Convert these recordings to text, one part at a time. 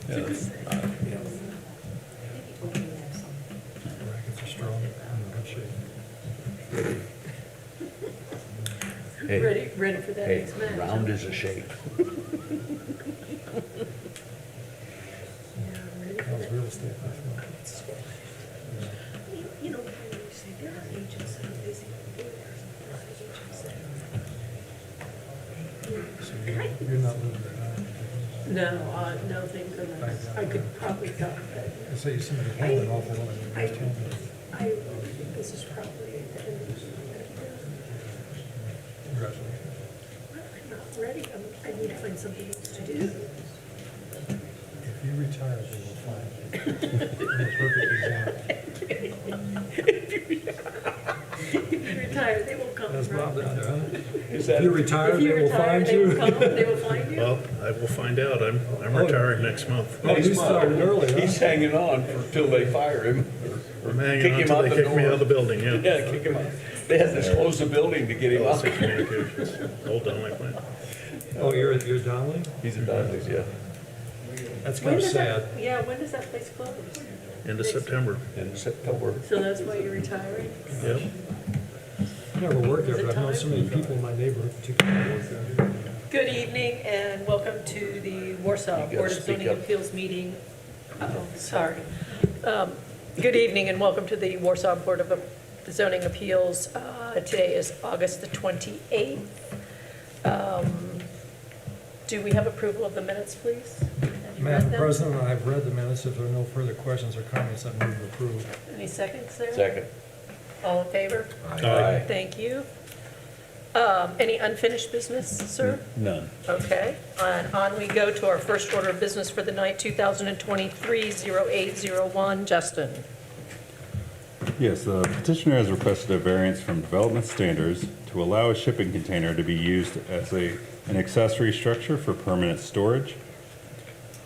Rackets are strong and in good shape. Hey, Ready for that hey, next match. round is a shape. How's real estate? You know, when you say there are agents that are busy, there are agents that. You're not living there. No, thank goodness. I could probably go, but I say you seem to be handling an awful lot of I, it. I, this is probably the end of the Congratulations. I'm not ready. I need to find something else to do. If you retire, they will find you. You're a perfect example. If you retire, they will come. That's Bob right? down there, huh? Is If you retire, If they you will retire, find they will you. come, they will find you. Well, I will find out. I'm retiring next month. Oh, you started early, huh? He's hanging on till they fire him. or I'm hanging kick on him until out they the kick me out of the door. building, yeah. Yeah, kick him out. They had to close the building to get him out. Policy communications, old Donnelly plant. Oh, you're Donnelly? He's a Dudley's, yeah. That's When kind of does sad. that, yeah, when does that place close? End of September. In September. So that's why you're retiring? Yep. I never worked there, Is it but I know time? so many people in my neighborhood, particularly work there. Good evening and welcome to the Warsaw You gotta Board of speak Zoning up. Appeals meeting. Oh, sorry. Good evening and welcome to the Warsaw Board of Zoning Appeals. Today is August the 28th. Do we have approval of the minutes, please? Have you read Madam them? President, I've read the minutes. If there are no further questions or comments, I move to approve. Any seconds there? Second. All in favor? Aye. Thank you. Any unfinished business, sir? None. Okay, and on we go to our first order of business for the night, 2023-0801. Justin. Yes, the petitioner has requested a variance from development standards to allow a shipping container to be used as an accessory structure for permanent storage.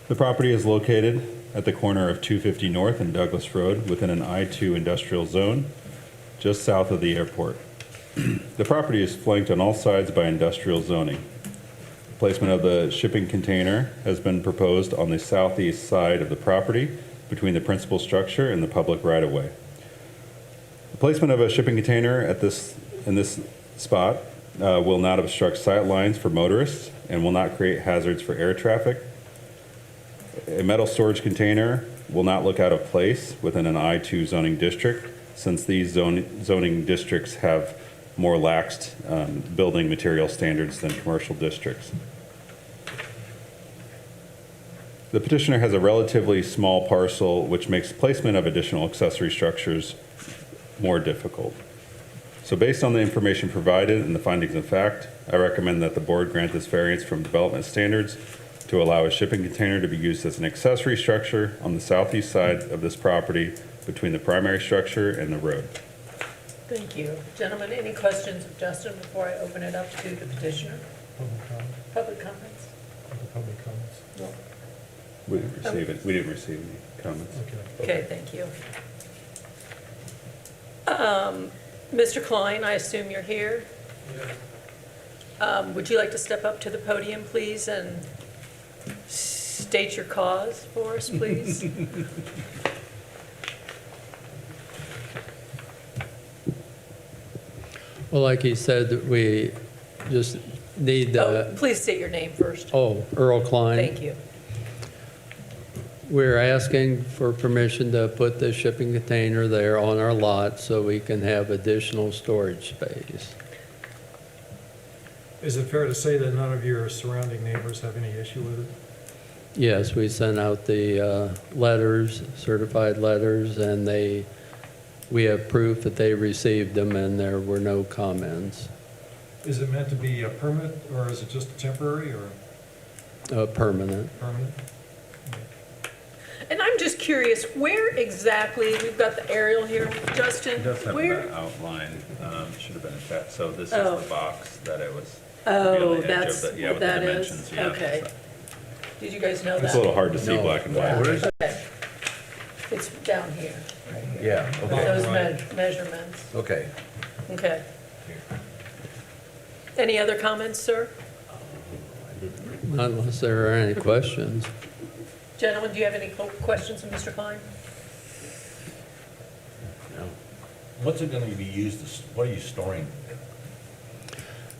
The property is located at the corner of 250 North and Douglas Road within an I-2 industrial zone, just south of the airport. The property is flanked on all sides by industrial zoning. Placement of the shipping container has been proposed on the southeast side of the property between the principal structure and the public right-of-way. The placement of a shipping container in this spot will not obstruct sight lines for motorists and will not create hazards for air traffic. A metal storage container will not look out of place within an I-2 zoning district, since these zoning districts have more laxed building material standards than commercial districts. The petitioner has a relatively small parcel, which makes placement of additional accessory structures more difficult. So based on the information provided and the findings of fact, I recommend that the board grant this variance from development standards to allow a shipping container to be used as an accessory structure on the southeast side of this property between the primary structure and the road. Thank you. Gentlemen, any questions of Justin before I open it up to the petitioner? Public comment, Public comments? public comments. No. We didn't receive any comments. Okay. Okay, thank you. Mr. Klein, I assume you're here? Would you like to step up to the podium, please, and state your cause for us, please? Well, like he said, we just need, Oh, please state your name first. Earl Klein. Thank you. We're asking for permission to put the shipping container there on our lot so we can have additional storage space. Is it fair to say that none of your surrounding neighbors have any issue with it? Yes, we sent out the letters, certified letters, and we have proof that they received them and there were no comments. Is it meant to be a permanent, or is it just temporary, or Permanent. permanent? And I'm just curious, where exactly, we've got the aerial here, Justin, It does have where? an outline, should have been attached, so this is Oh. the box that it was. Oh, the edge of that's the- yeah, what with the that is? dimensions, yeah. Okay. Did you guys know that? It's a little hard to see No. black and Yeah, white. okay. It's down here, Yeah, okay, those Right. measurements. okay. Okay. Any other comments, sir? Unless there are any questions. Gentlemen, do you have any questions of Mr. Klein? What's it gonna be used, what are you storing?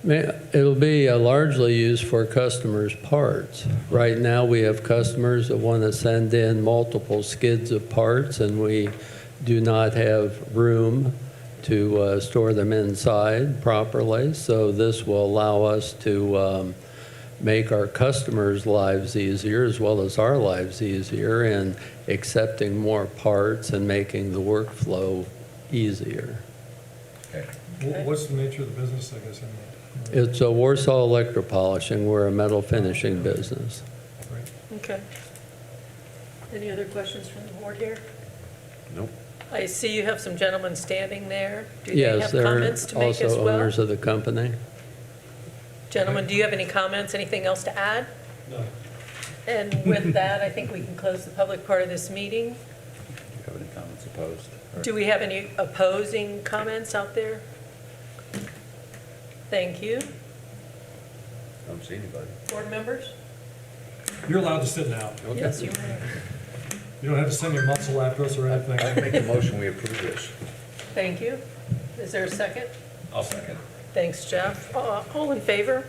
It'll be largely used for customers' parts. Right now, we have customers that want to send in multiple skids of parts, and we do not have room to store them inside properly. So this will allow us to make our customers' lives easier as well as our lives easier in accepting more parts and making the workflow easier. Okay. What's the nature of the business, I guess? It's a Warsaw Electropolishing. We're a metal finishing business. Right. Okay. Any other questions from the board here? Nope. I see you have some gentlemen standing there. Do they Yes, have they're comments to make as also well? owners of the company. Gentlemen, do you have any comments, anything else to add? No. And with that, I think we can close the public part of this meeting. Do you have any comments opposed? Or- Do we have any opposing comments out there? Thank you. I don't see anybody. Board members? You're allowed to sit now. Yes, you may. You don't have to send your muscle after us or I anything. make a motion, we approve this. Thank you. Is there a second? I'll second. Thanks, Jeff. All in favor?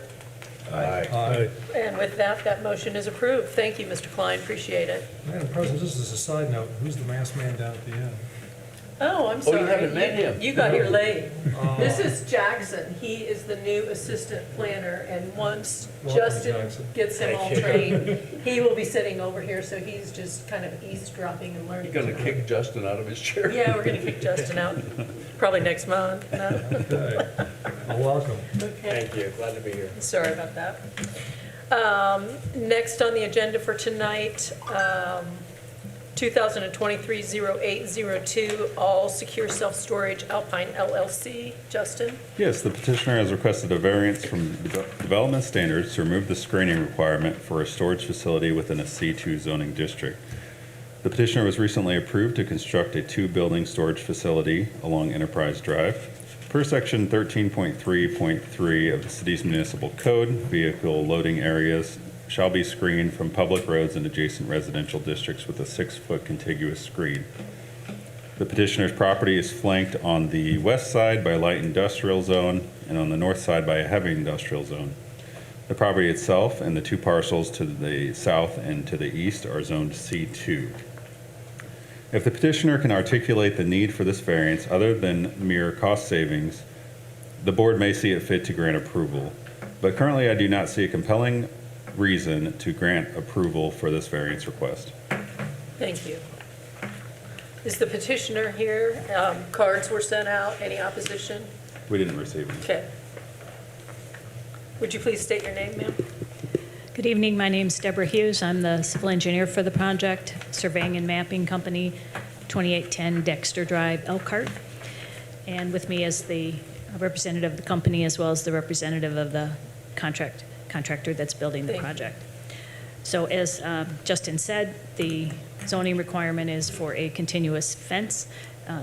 Aye. And with that, that motion is approved. Thank you, Mr. Klein, appreciate it. Madam President, just as a side note, who's the masked man down at the end? Oh, I'm Oh, sorry. you haven't met him? You got here late. Oh. This is Jackson. He is the new assistant planner, and once Welcome, Justin Jackson. gets him all trained, he will be sitting over here, so he's just kind of eavesdropping and You learning. gonna kick Justin out of his chair? Yeah, we're gonna kick Justin out, probably next month. No? Okay. Well, welcome. Okay. you, glad to be here. Sorry about that. Next on the agenda for tonight, 2023-0802, All Secure Self-Storage Alpine LLC. Justin? Yes, the petitioner has requested a variance from development standards to remove the screening requirement for a storage facility within a C2 zoning district. The petitioner was recently approved to construct a two-building storage facility along Enterprise Drive. Per section 13.3.3 of the city's municipal code, vehicle loading areas shall be screened from public roads and adjacent residential districts with a 6-foot contiguous screen. The petitioner's property is flanked on the west side by a light industrial zone and on the north side by a heavy industrial zone. The property itself and the two parcels to the south and to the east are zoned C2. If the petitioner can articulate the need for this variance other than mere cost savings, the board may see it fit to grant approval. But currently, I do not see a compelling reason to grant approval for this variance request. Thank you. Is the petitioner here? Cards were sent out. Any opposition? We didn't receive them. Okay. Would you please state your name, ma'am? Good evening, my name's Deborah Hughes. I'm the civil engineer for the project, Surveying and Mapping Company, 2810 Dexter Drive, Elkhart. And with me is the representative of the company as well as the representative of the contractor that's building the Thank you. project. So as Justin said, the zoning requirement is for a continuous fence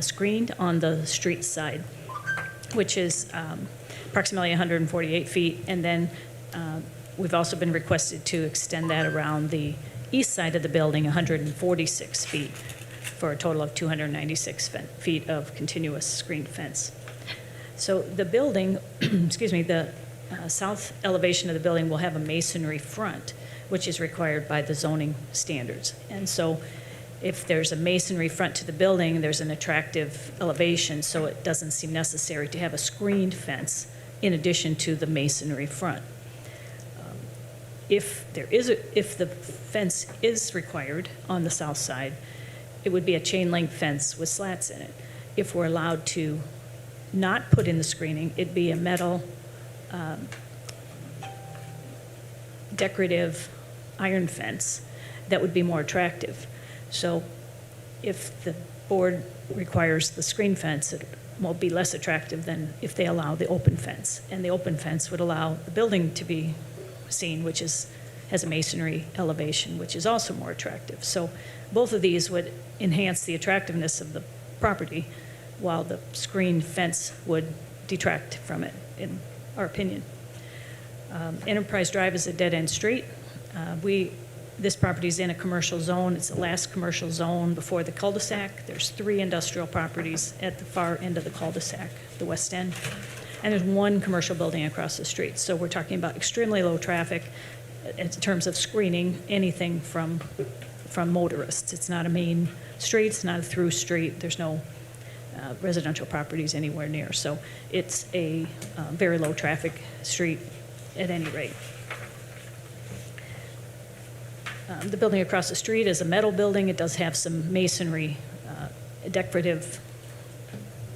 screened on the street side, which is approximately 148 feet. And then we've also been requested to extend that around the east side of the building, 146 feet, for a total of 296 feet of continuous screened fence. So the building, excuse me, the south elevation of the building will have a masonry front, which is required by the zoning standards. And so if there's a masonry front to the building, there's an attractive elevation, so it doesn't seem necessary to have a screened fence in addition to the masonry front. If the fence is required on the south side, it would be a chain link fence with slats in it. If we're allowed to not put in the screening, it'd be a metal decorative iron fence that would be more attractive. So if the board requires the screen fence, it will be less attractive than if they allow the open fence. And the open fence would allow the building to be seen, which has a masonry elevation, which is also more attractive. So both of these would enhance the attractiveness of the property, while the screen fence would detract from it, in our opinion. Enterprise Drive is a dead-end street. We This property is in a commercial zone. It's the last commercial zone before the cul-de-sac. There's 3 industrial properties at the far end of the cul-de-sac, the west end. And there's 1 commercial building across the street. So we're talking about extremely low traffic in terms of screening anything from motorists. It's not a main street, it's not a through street. There's no residential properties anywhere near. So it's a very low traffic street at any rate. The building across the street is a metal building. It does have some masonry decorative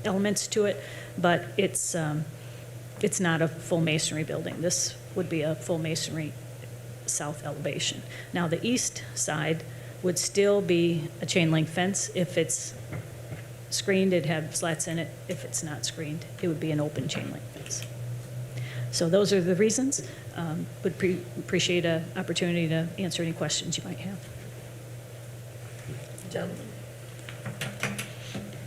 elements to it, but it's not a full masonry building. This would be a full masonry south elevation. Now, the east side would still be a chain link fence. If it's screened, it'd have slats in it. If it's not screened, it would be an open chain link fence. So those are the reasons. Would appreciate an opportunity to answer any questions you might have. Gentlemen.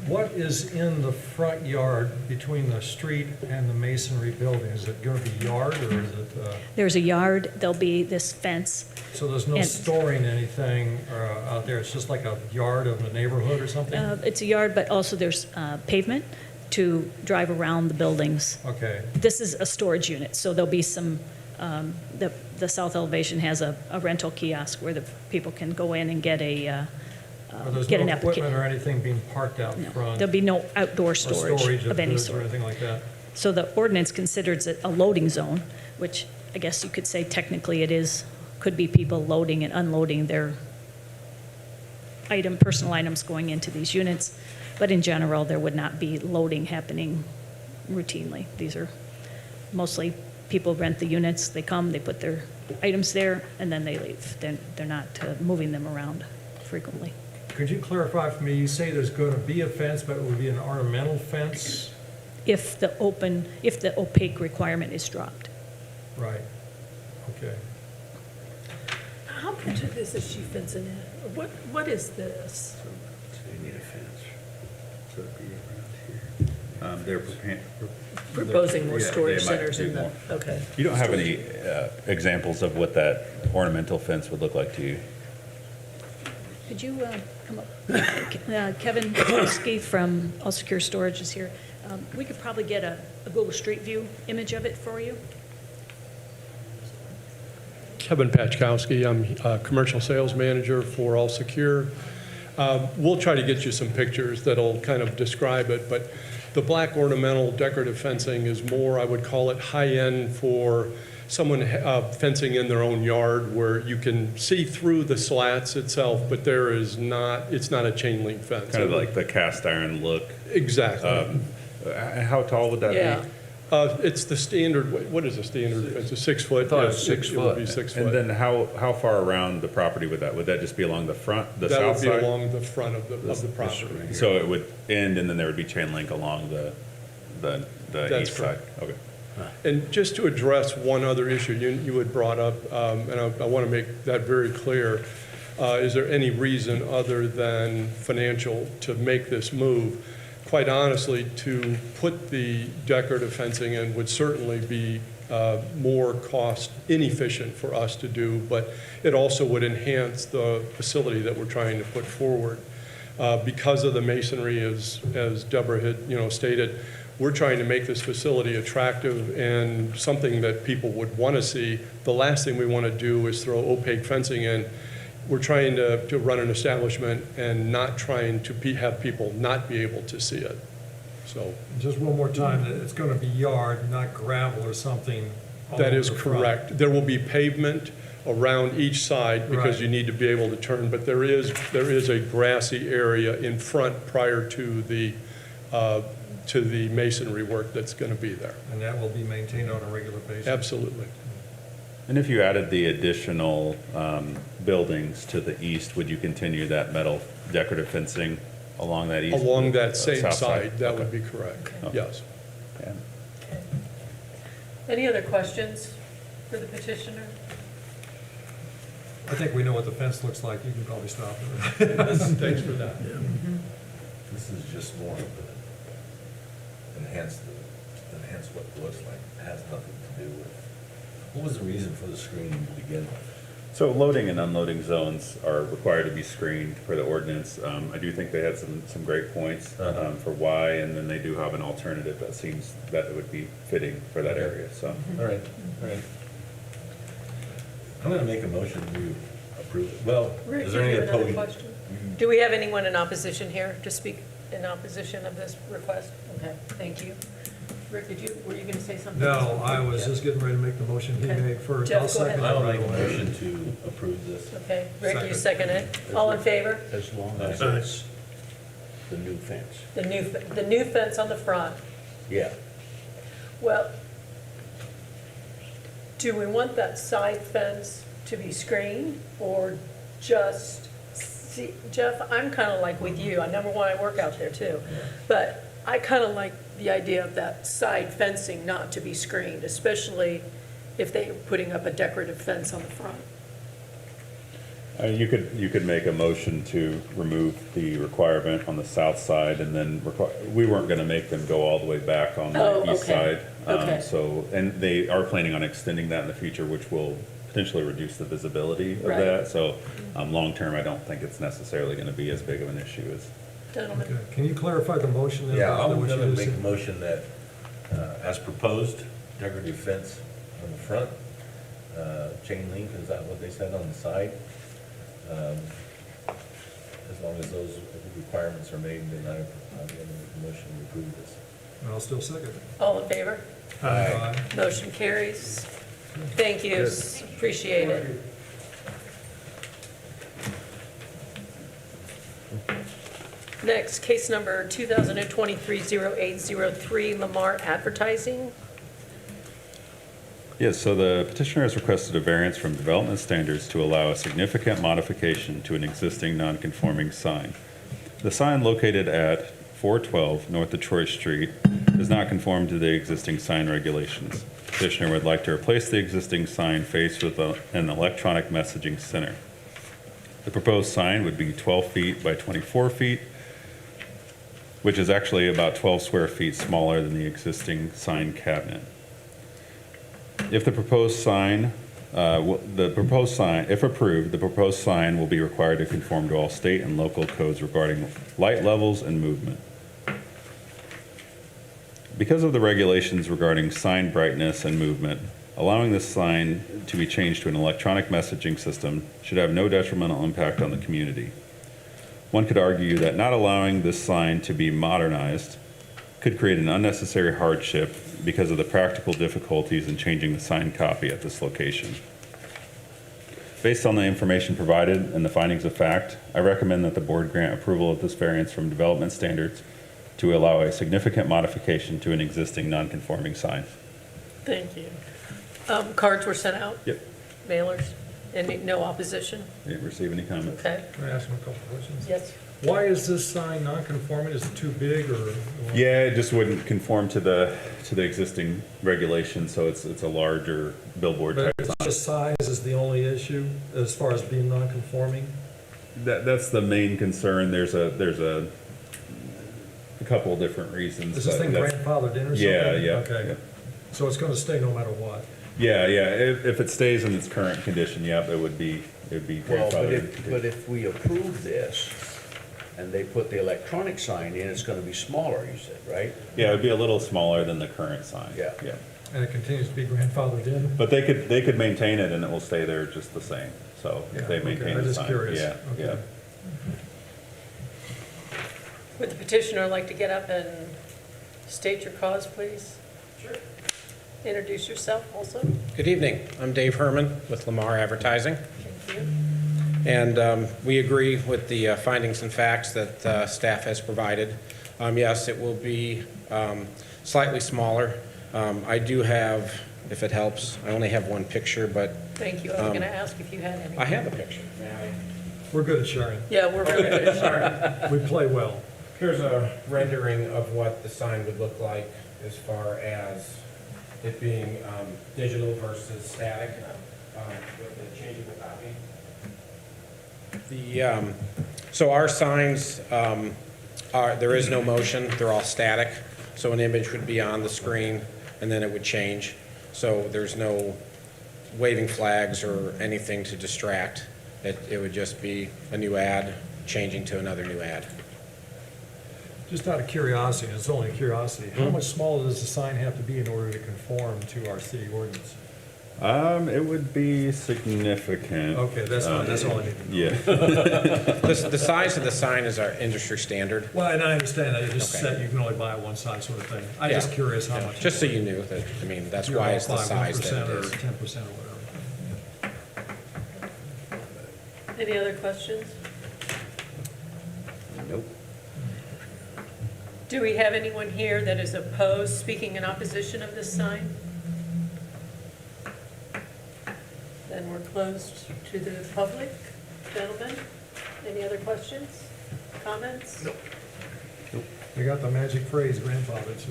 What is in the front yard between the street and the masonry building? Is it going to be yard or is it, There's a yard, there'll be this fence. so there's no And- storing anything out there? It's just like a yard of the neighborhood or something? It's a yard, but also there's pavement to drive around the buildings. Okay, This is a storage unit, so there'll be some, the south elevation has a rental kiosk where the people can go in and get there's get an no application. equipment or anything being parked out No, front? there'll be no outdoor or storage of any goods or sort. anything like that? So the ordinance considers it a loading zone, which I guess you could say technically it is, could be people loading and unloading their personal items going into these units. But in general, there would not be loading happening routinely. These are mostly people rent the units, they come, they put their items there, and then they leave. They're not moving them around frequently. Could you clarify for me, you say there's going to be a fence, but it would be an ornamental fence? If the opaque requirement is dropped. Right, okay. How much of this is she fencing in? What is this? So you need a fence. So it'd be around here. They're Proposing more Yeah, storage they might centers do in the, more. okay. You don't have any examples of what that ornamental fence would look like to you? Could you come up? Kevin Polsky from All Secure Storage is here. We could probably get a Google Street View image of it for you. Kevin Pachkowski, I'm a commercial sales manager for All Secure. We'll try to get you some pictures that'll kind of describe it, but the black ornamental decorative fencing is more, I would call it high-end for someone fencing in their own yard where you can see through the slats itself, but it's not a chain link fence. Kind of like the cast iron look. Exactly. How tall would that Yeah. be? It's the standard, what is a standard? It's a 6 foot. I thought it was Yeah, 6 It would be foot. 6 And foot. then how far around the property would that? Would that just be along the front, the That south would be side? along the front of the property. So it would end and then there would be chain link along the That's east side? Okay. And just to address one other issue you had brought up, and I want to make that very clear, is there any reason other than financial to make this move? Quite honestly, to put the decorative fencing in would certainly be more cost inefficient for us to do, but it also would enhance the facility that we're trying to put forward. Because of the masonry, as Deborah had stated, we're trying to make this facility attractive and something that people would want to see. The last thing we want to do is throw opaque fencing in. We're trying to run an establishment and not trying to have people not be able to see it. So Just one more time, that it's going to be yard, not gravel or something all that over is the front. correct. There will be pavement around each side because Right. you need to be able to turn, but there is a grassy area in front prior to the masonry work that's going to be there. And that will be maintained on a regular basis? Absolutely. And if you added the additional buildings to the east, would you continue that metal decorative fencing along that east? Along that same south side, that would Okay. be correct, Okay. yes. Yeah. Any other questions for the petitioner? I think we know what the fence looks like. You can probably stop it. Thanks for that. This is just more of an enhance what it looks like. It has nothing to do with, what was the reason for the screening to begin with? So loading and unloading zones are required to be screened per the ordinance. I do think they had some great points for why, and then they do have an alternative that seems that it would be fitting for that area, so. All right, all right. I'm gonna make a motion to approve it. Well, Rick, is there did any you have another opposed? question? Do we have anyone in opposition here to speak in opposition of this request? Okay, thank you. Rick, were you going to say something? No, I was just getting ready to make the motion he Okay. made first. Jeff, I'll go ahead. second it I'll right make a away. motion to approve this, Okay, Rick, you Second. second it. All in favor? As long as Aye. it's the new fence. The new fence on the front. Yeah. Well, do we want that side fence to be screened or just, see, Jeff, I'm kind of like with you. Number one, I work out there too. But I kind of like the idea of that side fencing not to be screened, especially if they're putting up a decorative fence on the front. You could make a motion to remove the requirement on the south side, and then we weren't gonna make them go all the way back on Oh, the east okay. side. Okay. So, and they are planning on extending that in the future, which will potentially reduce the visibility of Right. that. So, long-term, I don't think it's necessarily gonna be as big of an issue as. Gentlemen? Okay. Can you clarify the motion? then, yeah, about I'm what you gonna just make a said? motion that, as proposed, decorative fence on the front, chain link, is that what they said on the side? As long as those requirements are made, then I'm gonna make a motion to approve this. And I'll still second it. All in favor? Aye. Motion carries. Thank you, appreciate it. Next, case number 2023-0803, Lamar Advertising. Yes, so the petitioner has requested a variance from development standards to allow a significant modification to an existing non-conforming sign. The sign located at 412 North Detroit Street does not conform to the existing sign regulations. Petitioner would like to replace the existing sign faced with an electronic messaging center. The proposed sign would be 12 feet by 24 feet, which is actually about 12 square feet smaller than the existing sign cabinet. If the proposed sign, if approved, the proposed sign will be required to conform to all state and local codes regarding light levels and movement. Because of the regulations regarding sign brightness and movement, allowing this sign to be changed to an electronic messaging system should have no detrimental impact on the community. One could argue that not allowing this sign to be modernized could create an unnecessary hardship because of the practical difficulties in changing the signed copy at this location. Based on the information provided and the findings of fact, I recommend that the board grant approval of this variance from development standards to allow a significant modification to an existing non-conforming sign. Thank you. Cards were sent out? Yep. Mailers? And no opposition? Didn't receive any comments. Okay, Can I ask him a couple questions? yes. Why is this sign non-conforming? Is it too big or? Yeah, it just wouldn't conform to the existing regulations, so it's a larger billboard But type it's sign. just size is the only issue as far as being non-conforming? That's the main concern. There's a couple of different reasons. Is this but thing that's- grandfathered in or something? Yeah, yeah. Okay. yeah. So it's going to stay no matter what? Yeah, yeah, if it stays in its current condition, yep, it would be Well, grandfathered. but if we approve this and they put the electronic sign in, it's gonna be smaller, you said, right? Yeah, it would be a little smaller than the current sign. Yeah. Yeah. And it continues to be grandfathered in? But they could maintain it and it will stay there just the same, so Yeah, if they okay, maintain I'm the just sign. curious. Yeah, Okay. yeah. Would the petitioner like to get up and state your cause, please? Sure. Introduce yourself also. Good evening. I'm Dave Herman with Lamar Advertising, Thank you. and we agree with the findings and facts that staff has provided. Yes, it will be slightly smaller. I do have, if it helps, I only have one picture, but Thank you. I was going to ask if you had any. I have a picture. We're good at sharing. Yeah, we're really good at sharing. We play well. Here's a rendering of what the sign would look like as far as it being digital versus static with the changeable copy. So our signs there is no motion, they're all static. So an image would be on the screen and then it would change. So there's no waving flags or anything to distract. It would just be a new ad, changing to another new ad. Just out of curiosity, it's only a curiosity, how much smaller does the sign have to be in order to conform to our city ordinance? It would be significant. Okay, that's all I need to know. Yeah. The size of the sign is our industry standard. Well, and I understand that, you just Okay. said you can only buy one size sort of thing. I'm just Yeah. curious how Yeah. much. Just so you knew that, I mean, that's You're why about it's the size that 1% it or is. 10% or whatever. Any other questions? Nope. Do we have anyone here that is opposed, speaking in opposition of this sign? Then we're closed to the public. Gentlemen, any other questions, comments? They got the magic phrase grandfather to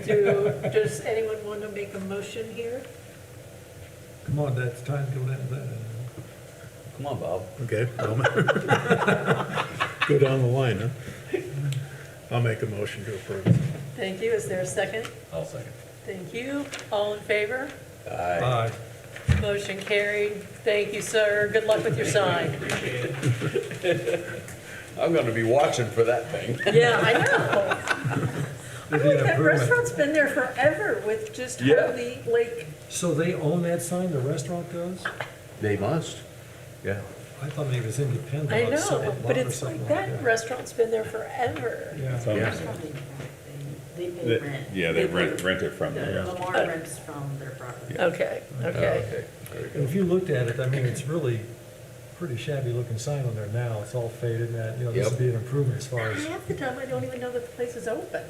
them. Does anyone want to make a motion here? Come on, that's time to go down to that. Come on, Bob. Okay. Go down the line, huh? I'll make a motion to approve. Thank you. Is there a second? I'll second. Thank you. All in favor? Aye. Motion carried. Thank you, sir. Good luck with your sign. I'm gonna be watching for that thing. Yeah, I know. It'd be an That improvement. restaurant's been there forever with just Yeah. hardly, like, So they own that sign, the restaurant does? They must. Yeah. I thought maybe it was independent. I on a know, separate but lot or it's like something that restaurant's been there forever. Yeah. Yeah. They pay rent. Yeah, they rent it from them. Lamar rents from their property. Okay, okay. And if you looked at it, I mean, it's really pretty shabby looking sign on there now. It's all faded and that, you know, this would be an improvement as far as. Half the time, I don't even know that the place is open.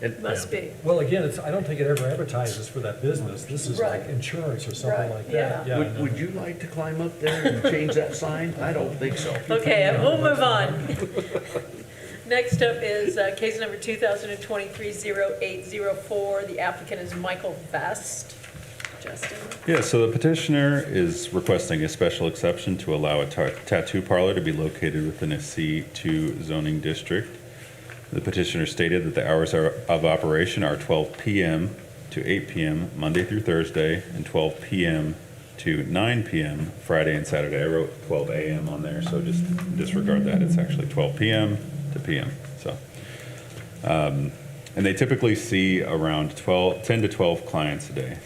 And- Must be. Well, again, it's, I don't think it ever advertises for that business. This is like Right. insurance or something Right, like that. yeah. I Would, know. would you like to climb up there and change that sign? I don't think so. Okay, we'll move on. Next up is case number 2023-0804. The applicant is Michael Vest. Justin? Yeah, so the petitioner is requesting a special exception to allow a tattoo parlor to be located within a C2 zoning district. The petitioner stated that the hours of operation are 12 p.m. to 8 p.m. Monday through Thursday, and 12 p.m. to 9 p.m. Friday and Saturday. I wrote 12 a.m. on there, so just disregard that. It's actually 12 p.m. to p.m. So, and they typically see around 10 to 12 clients a day.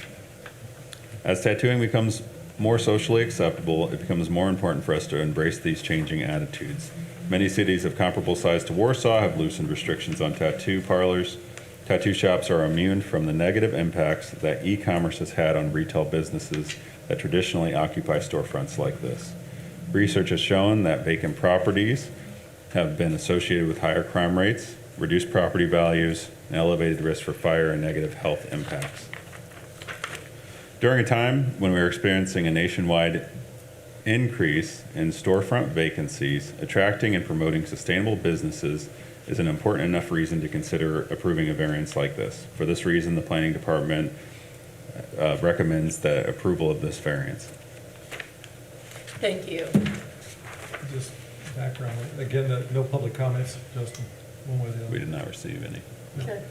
As tattooing becomes more socially acceptable, it becomes more important for us to embrace these changing attitudes. Many cities of comparable size to Warsaw have loosened restrictions on tattoo parlors. Tattoo shops are immune from the negative impacts that e-commerce has had on retail businesses that traditionally occupy storefronts like this. Research has shown that vacant properties have been associated with higher crime rates, reduced property values, and elevated risk for fire and negative health impacts. During a time when we are experiencing a nationwide increase in storefront vacancies, attracting and promoting sustainable businesses is an important enough reason to consider approving a variance like this. For this reason, the planning department recommends the approval of this variance. Thank you. Just background, again, no public comments, Justin, one way or the We other. did not receive any. Okay.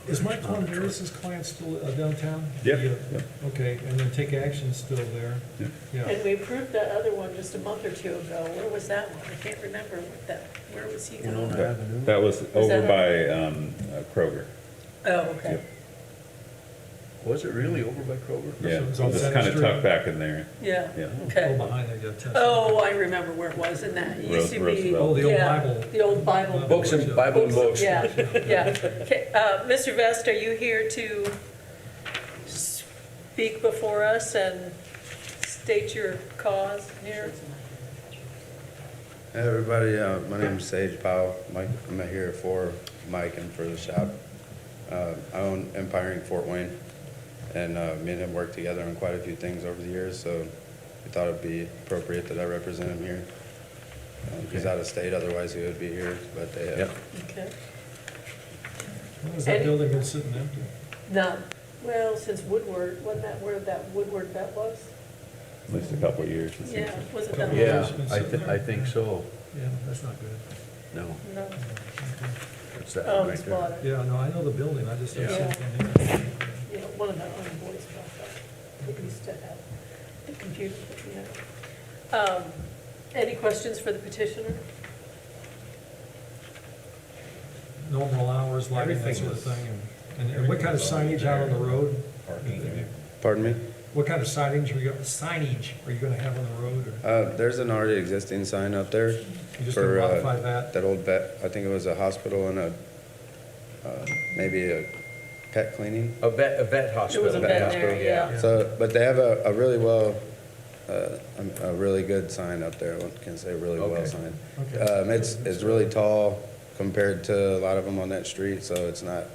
Is Mike Convers's client still downtown? Yep. Okay, and then Take Action still there? Yep. Yeah. And we approved that other one just a month or two ago. Where was that one? I can't remember what that, where was he going? That was over that by Kroger. Oh, okay. Was it really over by Kroger? Yeah, It's on it's Center kind of Street. tucked back in there. Yeah, Yeah. Oh, okay. behind the test. Oh, I remember where it was in that. It used to be. Roosevelt. Oh, the old yeah, Bible. The old Bible. Books and Bible and books. Yeah, yeah. Okay, Mr. Vest, are you here to speak before us and state your cause here? Hey everybody, my name is Sage Powell. I'm here for Mike and for the shop. I own Empire Inc. Fort Wayne, and me and him worked together on quite a few things over the years, so we thought it'd be appropriate that I represent him here. He's out of state, otherwise he would be here, but they Yep. Okay. When has that And- building been sitting empty? No, well, since Woodward, wasn't that where that Woodward vet was? At least a couple of years. it seems Yeah, like. was it that? Yeah, It's been sitting there. I think so. Yeah, that's not good. No, No. it's that Oh, one it's right there. bought it. Yeah, no, I know the building, I just don't see Yeah. anything there. Yeah, one of the old boys bought to have the computer, Any questions for the petitioner? Normal hours, lighting, that sort of thing, and what kind of signage out on the road? Pardon me? What kind of signage are you gonna have on the road, or There's an already existing sign up there. you just for, gonna modify that? That old vet, I think it was a hospital and maybe a pet cleaning. A vet hospital. There was a vet there, yeah. Yeah. So, but they have a really a really good sign up there. I can't say really well Okay. sign. Okay. It's really tall compared to a lot of them on that street, so it's not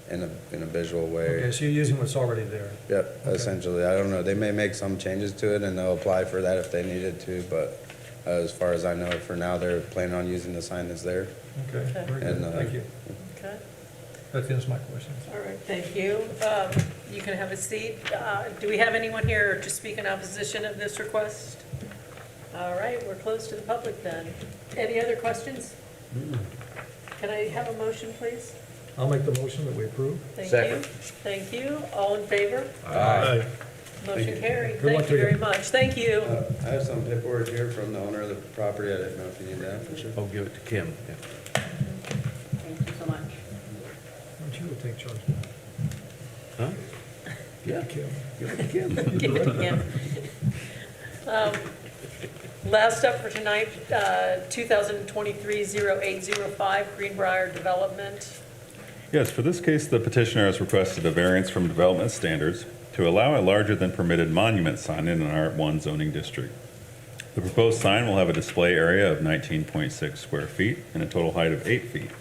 in a visual way. Okay, so you're using what's already there. Yep, Okay. essentially. I don't know. They may make some changes to it and they'll apply for that if they needed to, but as far as I know, for now, they're planning on using the sign that's there. Okay, very good, And, thank you. Okay, That finishes my questions. all right, thank you. You can have a seat. Do we have anyone here to speak in opposition of this request? All right, we're close to the public then. Any other questions? Can I have a motion, please? I'll make the motion that we approve. Thank you. Second. Thank you. All in favor? Aye. Motion carried. Good luck Thank you to you. very much. Thank you. I have some paperwork here from the owner of the property. I didn't know if you need that for sure. I'll give it to Kim. Yeah. Thank you so much. Why don't you take charge? Huh? Yeah, Kim. give it to Kim. Give it to Kim. Last up for tonight, 2023-0805 Greenbrier Development. Yes, for this case, the petitioner has requested a variance from development standards to allow a larger than permitted monument sign in an R1 zoning district. The proposed sign will have a display area of 19.6 square feet and a total height of 8 feet.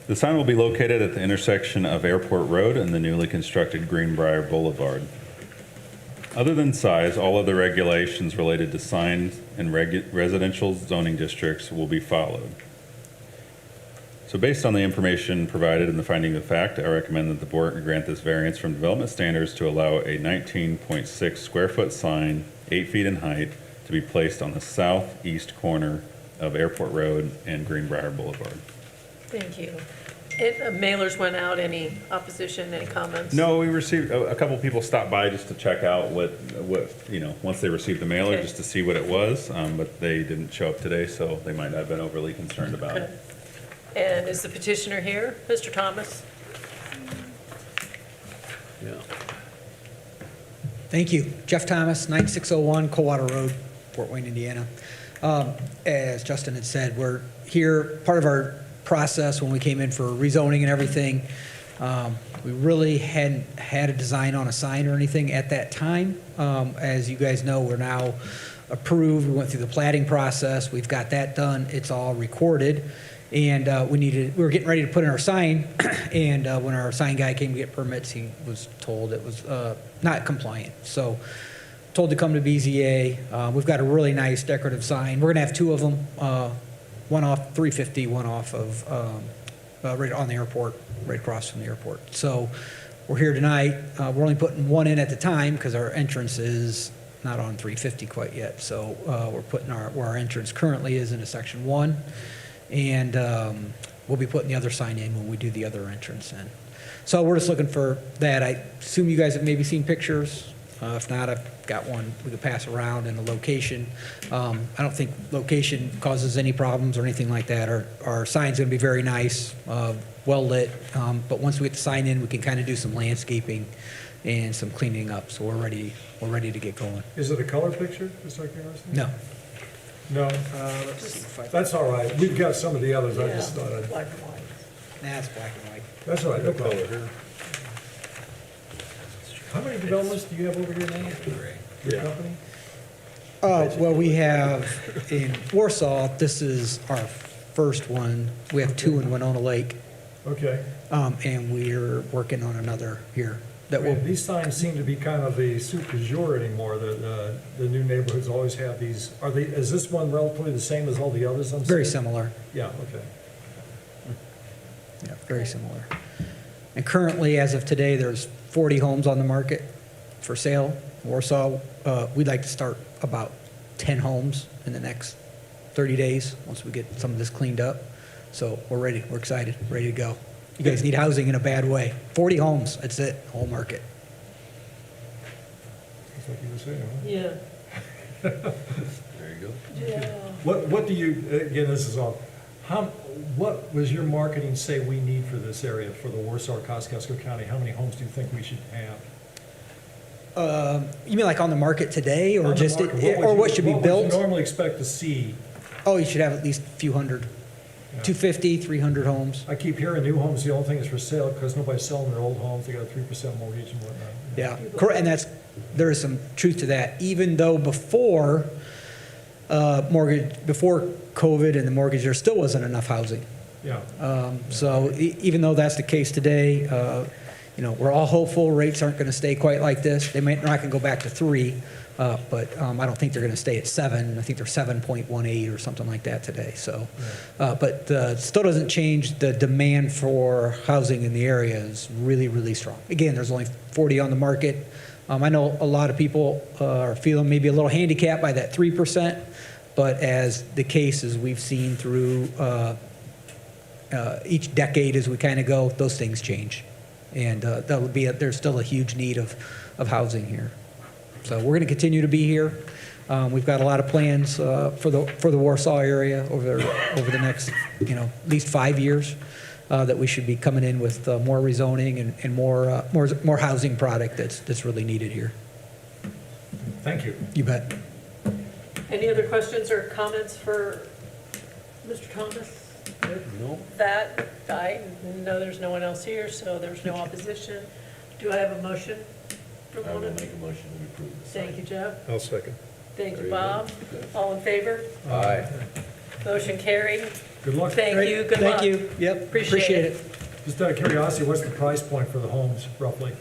The sign will be located at the intersection of Airport Road and the newly constructed Greenbrier Boulevard. Other than size, all other regulations related to signs in residential zoning districts will be followed. So based on the information provided in the finding of fact, I recommend that the board grant this variance from development standards to allow a 19.6 square foot sign, 8 feet in height, to be placed on the southeast corner of Airport Road and Greenbrier Boulevard. Thank you. Mailers went out. Any opposition, any comments? No, we received, a couple people stopped by just to check out what, once they received the mailer, Okay. just to see what it was, but they didn't show up today, so they might not have been overly concerned about Okay. it. And is the petitioner here? Mr. Thomas? Yeah. Thank you. Jeff Thomas, 9601 Coldwater Road, Fort Wayne, Indiana. As Justin had said, we're here, part of our process when we came in for rezoning and everything. We really hadn't had a design on a sign or anything at that time. As you guys know, we're now approved. We went through the plating process. We've got that done. It's all recorded. And we were getting ready to put in our sign, and when our sign guy came to get permits, he was told it was not compliant. So told to come to BZA. We've got a really nice decorative sign. We're gonna have two of them, one off 350, one off of right on the airport, right across from the airport. So we're here tonight. We're only putting one in at the time because our entrance is not on 350 quite yet. So we're putting where our entrance currently is into section 1. And we'll be putting the other sign in when we do the other entrance in. So we're just looking for that. I assume you guys have maybe seen pictures. If not, I've got one we could pass around in the location. I don't think location causes any problems or anything like that. Our sign's gonna be very nice, well lit. But once we get the sign in, we can kind of do some landscaping and some cleaning up. So we're ready to get going. Is it a color picture, just like yours? No. No, Let's see if I- that's all right. We've got some of the others, I Yeah, just thought I'd, black and white. Nah, it's black and white. that's all right, no problem. How many developments do you have over here now? Your company? Well, we have in Warsaw, this is our first one. We have two in Winona Lake, Okay. and we're working on another here that will, Man, these signs seem to be kind of the super jour anymore. The new neighborhoods always have these. Is this one relatively the same as all the others I'm seeing? very similar. Yeah, okay. Yeah, very similar. And currently, as of today, there's 40 homes on the market for sale. Warsaw, we'd like to start about 10 homes in the next 30 days, once we get some of this cleaned up. So we're ready, we're excited, ready to go. You guys need housing in a bad way. 40 homes, that's it, whole market. to say, huh? Yeah. There you go. Yeah. What do you, again, this is all, what was your marketing say we need for this area, for the Warsaw, Kosciuszko County? How many homes do you think we should have? You mean like on the market today, or On the just, market, or what should be What built? would you normally expect to see? Oh, you should have at least a few hundred, Yeah. 250, 300 homes. I keep hearing new homes, the only thing is for sale, because nobody's selling their old homes, they got a 3% mortgage and whatnot. Yeah, correct, and there is some truth to that. Even though before before COVID and the mortgage, there still wasn't enough housing. Yeah, So even though that's the case today, we're all hopeful rates aren't going to stay quite like this. They might not going to go back to 3, but I don't think they're going to stay at 7. I think they're 7.18 or something like that today. So, but still doesn't change the demand for housing in the area is really, really strong. Again, there's only 40 on the market. I know a lot of people are feeling maybe a little handicapped by that 3%, but as the cases we've seen through each decade as we kind of go, those things change. And there's still a huge need of housing here. So we're going to continue to be here. We've got a lot of plans for the Warsaw area over the next, at least 5 years that we should be coming in with more rezoning and more housing product that's really needed here. thank you. You bet. Any other questions or comments for Mr. Thomas? No. That, I know there's no one else here, so there's no opposition. Do I have a motion? from I one will of- make a motion to approve this. Thank you, Jeff. I'll second. Thank There you, you go. Bob. All in favor? Aye. Motion carried. Good luck. Thank Great. you, good luck. Thank you. Yep. Appreciate it. Just out of curiosity, what's the price point for the homes roughly?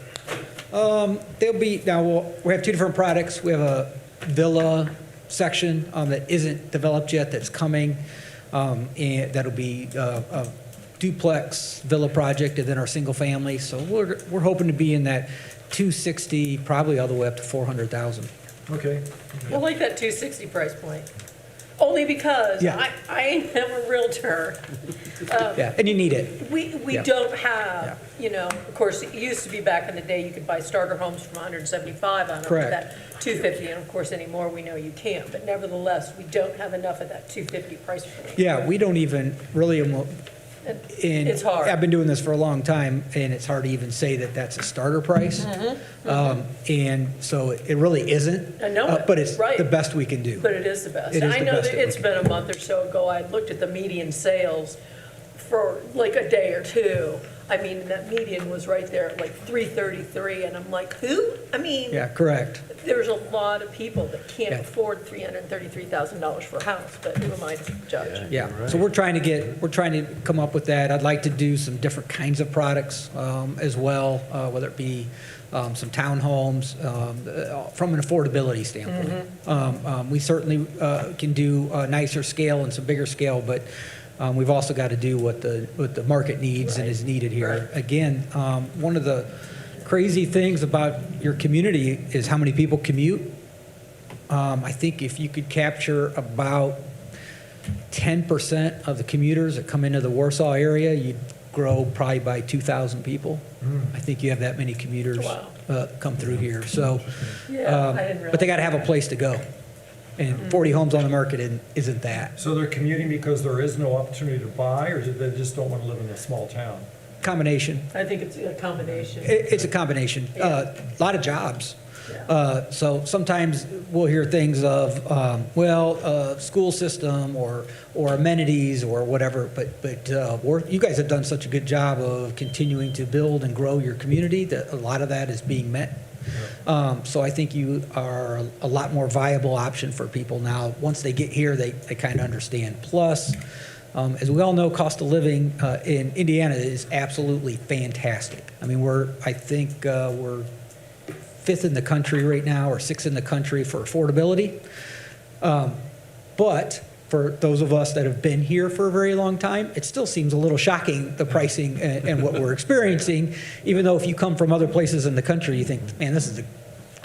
We have two different products. We have a villa section that isn't developed yet, that's coming, and that'll be a duplex villa project, and then our single family. So we're hoping to be in that 260, probably all the way up to 400,000. Okay. I like that 260 price point. Only because Yeah. I am a realtor. Yeah, and you need it. We Yeah. don't have, of course, it used to be back in the day, you could buy starter homes from 175 on up to Correct. that 250, and of course anymore, we know you can't, but nevertheless, we don't have enough of that 250 price point. Yeah, we don't even really, and It's hard. I've been doing this for a long time, and it's hard to even say that that's a starter price. And so it really isn't. I know it, But it's right. the best we can do. But it is the best. It is I the know best that that we it's can been a month or so ago, I looked at the median sales for like a day or two. I mean, that median was right there at like 333, and I'm like, who? I mean, Yeah, correct. there's a lot of people that can't Yeah. afford $333,000 for a house, but who am I to judge? Yeah, so we're trying to come up with that. I'd like to do some different kinds of products as well, whether it be some townhomes, from an affordability standpoint. We certainly can do a nicer scale and some bigger scale, but we've also got to do what the market needs and is needed here. Again, one of the crazy things about your community is how many people commute. I think if you could capture about 10% of the commuters that come into the Warsaw area, you'd grow probably by 2,000 people. I think you have that many commuters Wow. come through here. So, Yeah, I didn't but they got to realize have a place to go. And 40 homes on the market isn't that. So they're commuting because there is no opportunity to buy, or is it they just don't want to live in a small town? Combination. I think it's a combination. It's a combination. A lot of jobs. Yeah. So sometimes we'll hear things of, school system or amenities or whatever, but you guys have done such a good job of continuing to build and grow your community that a lot of that is being met. So I think you are a lot more viable option for people now. Once they get here, they kind of understand. Plus, as we all know, cost of living in Indiana is absolutely fantastic. I mean, I think we're 5th in the country right now, or 6th in the country for affordability. But for those of us that have been here for a very long time, it still seems a little shocking, the pricing and what we're experiencing, even though if you come from other places in the country, you think, man, this is the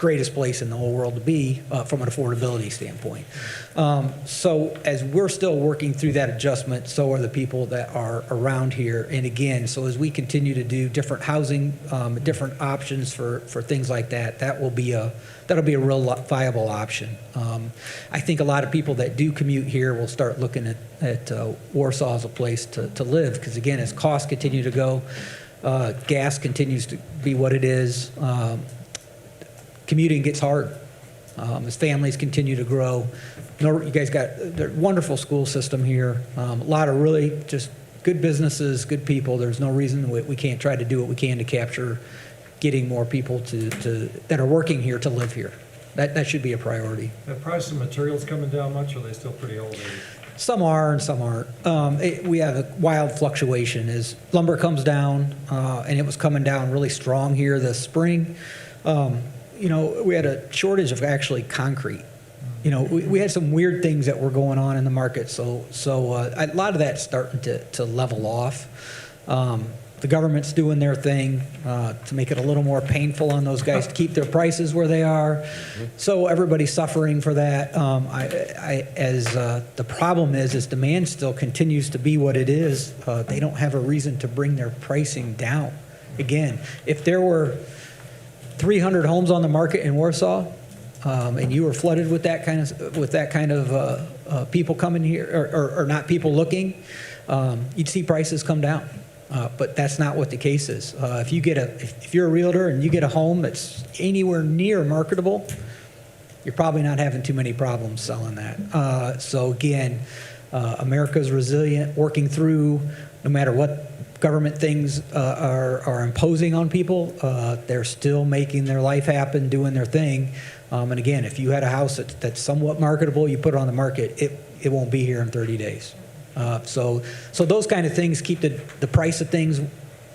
greatest place in the whole world to be from an affordability standpoint. So as we're still working through that adjustment, so are the people that are around here. And again, so as we continue to do different housing, different options for things like that, that'll be a real viable option. I think a lot of people that do commute here will start looking at Warsaw as a place to live, because again, as costs continue to go, gas continues to be what it is. Commuting gets hard as families continue to grow. You guys got a wonderful school system here. A lot of really just good businesses, good people. There's no reason we can't try to do what we can to capture getting more people that are working here to live here. That should be a priority. Have prices of materials coming down much, or are they still pretty elevated? Some are and some aren't. We have a wild fluctuation as lumber comes down, and it was coming down really strong here this spring. We had a shortage of actually concrete. We had some weird things that were going on in the market, so a lot of that's starting to level off. The government's doing their thing to make it a little more painful on those guys to keep their prices where they are. So everybody's suffering for that. The problem is demand still continues to be what it is. They don't have a reason to bring their pricing down. Again, if there were 300 homes on the market in Warsaw, and you were flooded with that kind of people coming here, or not people looking, you'd see prices come down. But that's not what the case is. If you're a realtor and you get a home that's anywhere near marketable, you're probably not having too many problems selling that. So again, America's resilient, working through no matter what government things are imposing on people. They're still making their life happen, doing their thing. And again, if you had a house that's somewhat marketable, you put it on the market, it won't be here in 30 days. So those kind of things keep the price of things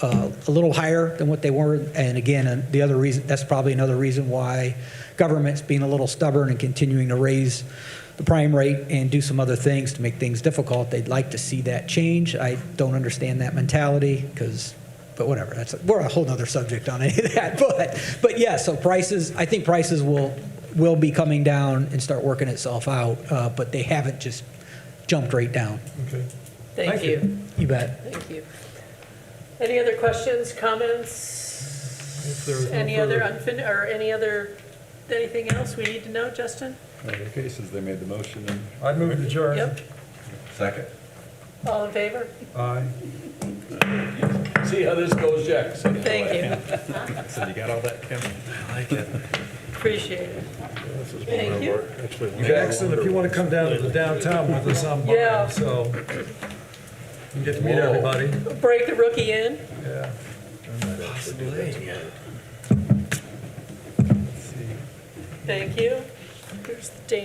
a little higher than what they were. And again, the other reason, that's probably another reason why government's being a little stubborn and continuing to raise the prime rate and do some other things to make things difficult. They'd like to see that change. I don't understand that mentality but whatever. We're a whole nother subject on any of that. But yeah, so I think prices will be coming down and start working itself out. But they haven't just jumped right down. Okay. Thank you. You bet. Thank you. Any other questions, comments? If there's no Any other, anything else we need to know, Justin? In the cases, they made the motion and I'd move to adjourn. Yep. Second. All in favor? Aye. See how this goes, Jack? Thank you. So you got all that, Kim? I like it. Appreciate it. This is Thank one of you. our, actually, one of Jackson, our if you want to come down to the downtown with us, I'm Yeah. fine, so you get to meet Whoa. everybody. Break the rookie in. Yeah. Thank you. Here's the date.